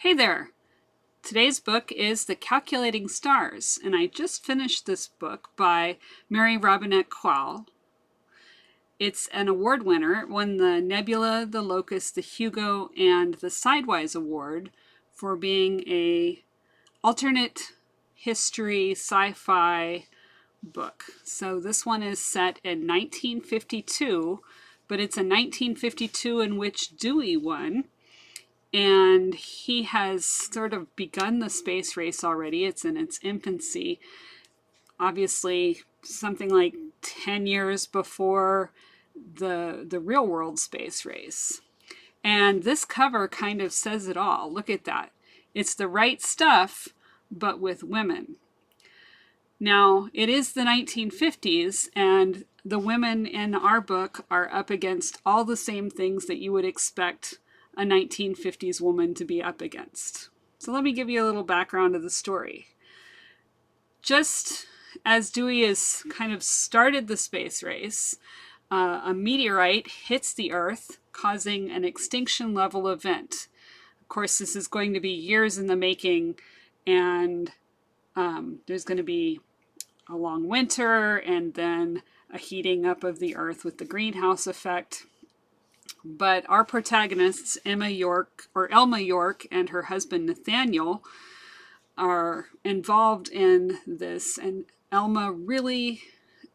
Hey there! Today's book is The Calculating Stars, and I just finished this book by Mary Robinette Kowal. It's an award winner. It won the Nebula, the Locust, the Hugo, and the Sidewise Award for being a alternate history sci-fi book. So this one is set in 1952, but it's a 1952 in which Dewey won. And he has sort of begun the space race already. It's in its infancy. Obviously, something like 10 years before the real world space race. And this cover kind of says it all. Look at that. It's the right stuff, but with women. Now, it is the 1950s, and the women in our book are up against all the same things that you would expect a 1950s woman to be up against. So let me give you a little background of the story. Just as Dewey has kind of started the space race, a meteorite hits the Earth, causing an extinction level event. Of course, this is going to be years in the making, and there's going to be a long winter and then a heating up of the Earth with the greenhouse effect. But our protagonists, Elma York and her husband Nathaniel, are involved in this. And Elma really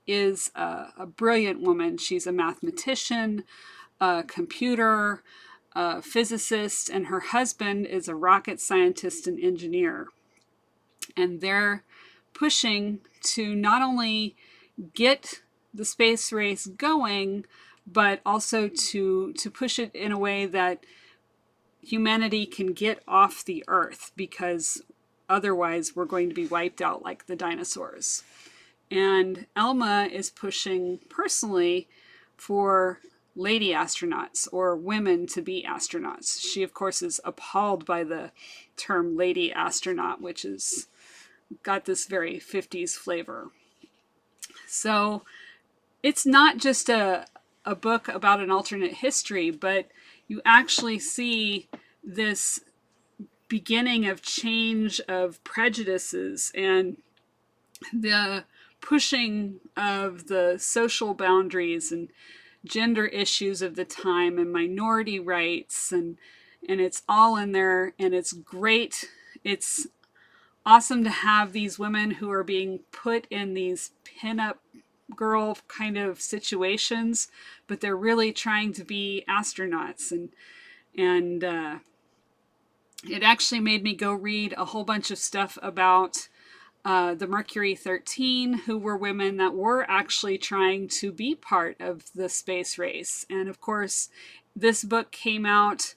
is a brilliant woman. She's a mathematician, a computer, a physicist, and her husband is a rocket scientist and engineer. And they're pushing to not only get the space race going, but also to push it in a way that humanity can get off the Earth, because otherwise we're going to be wiped out like the dinosaurs. And Elma is pushing personally for lady astronauts, or women to be astronauts. She, of course, is appalled by the term lady astronaut, which has got this very 50s flavor. So it's not just a book about an alternate history, but you actually see this beginning of change of prejudices and the pushing of the social boundaries and gender issues of the time and minority rights, and it's all in there, and it's great. It's awesome to have these women who are being put in these pin-up girl kind of situations, but they're really trying to be astronauts. And it actually made me go read a whole bunch of stuff about the Mercury 13, who were women that were actually trying to be part of the space race. And of course, this book came out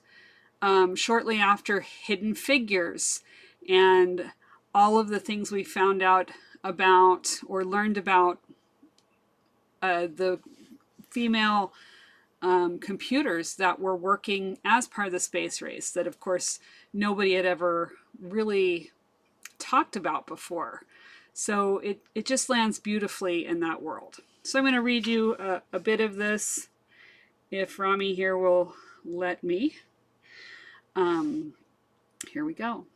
shortly after Hidden Figures, and all of the things we found out about or learned about the female computers that were working as part of the space race, that of course nobody had ever really talked about before. So it just lands beautifully in that world. So I'm going to read you a bit of this, if Romy here will let me. Here we go.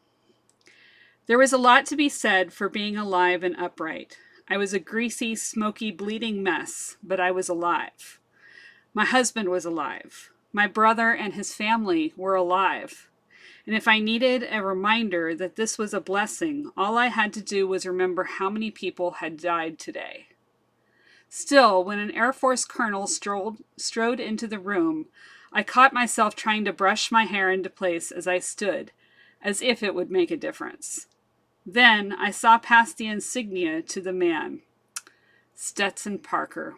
There was a lot to be said for being alive and upright. I was a greasy, smoky, bleeding mess, but I was alive. My husband was alive. My brother and his family were alive. And if I needed a reminder that this was a blessing, all I had to do was remember how many people had died today. Still, when an Air Force colonel strode into the room, I caught myself trying to brush my hair into place as I stood, as if it would make a difference. Then I saw past the insignia to the man. Stetson Parker.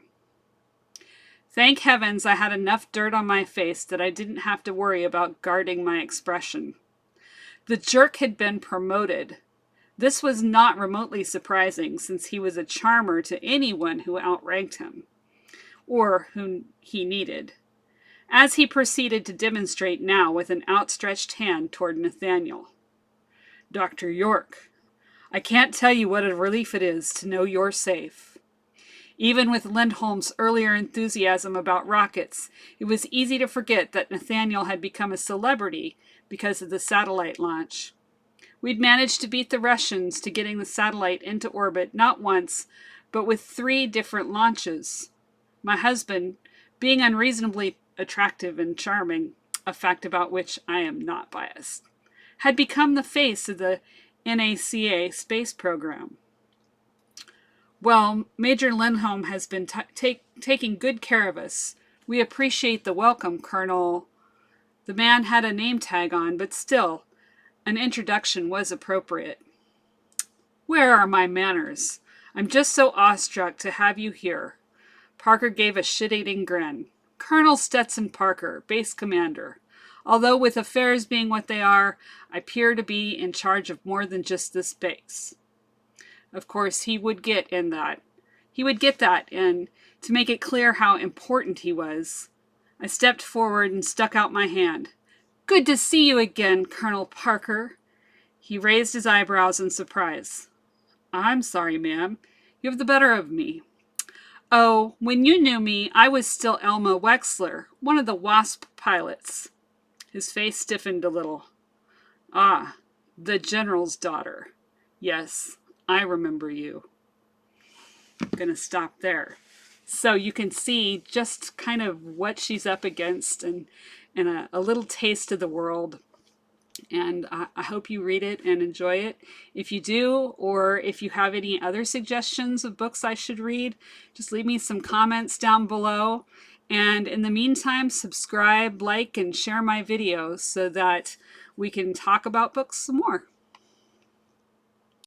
Thank heavens I had enough dirt on my face that I didn't have to worry about guarding my expression. The jerk had been promoted. This was not remotely surprising, since he was a charmer to anyone who outranked him, or whom he needed, as he proceeded to demonstrate now with an outstretched hand toward Nathaniel. Dr. York, I can't tell you what a relief it is to know you're safe. Even with Lindholm's earlier enthusiasm about rockets, it was easy to forget that Nathaniel had become a celebrity because of the satellite launch. We'd managed to beat the Russians to getting the satellite into orbit not once, but with 3 different launches. My husband, being unreasonably attractive and charming, a fact about which I am not biased, had become the face of the NACA space program. Well, Major Lindholm has been taking good care of us. We appreciate the welcome, Colonel. The man had a name tag on, but still, an introduction was appropriate. Where are my manners? I'm just so awestruck to have you here. Parker gave a shit-eating grin. Colonel Stetson Parker, base commander. Although with affairs being what they are, I appear to be in charge of more than just this base. Of course, he would get that, and to make it clear how important he was, I stepped forward and stuck out my hand. Good to see you again, Colonel Parker. He raised his eyebrows in surprise. I'm sorry, ma'am. You have the better of me. Oh, when you knew me, I was still Elma Wexler, one of the WASP pilots. His face stiffened a little. Ah, the General's daughter. Yes, I remember you. I'm going to stop there. So you can see just kind of what she's up against and a little taste of the world. And I hope you read it and enjoy it. If you do, or if you have any other suggestions of books I should read, just leave me some comments down below. And in the meantime, subscribe, like, and share my videos so that we can talk about books some more.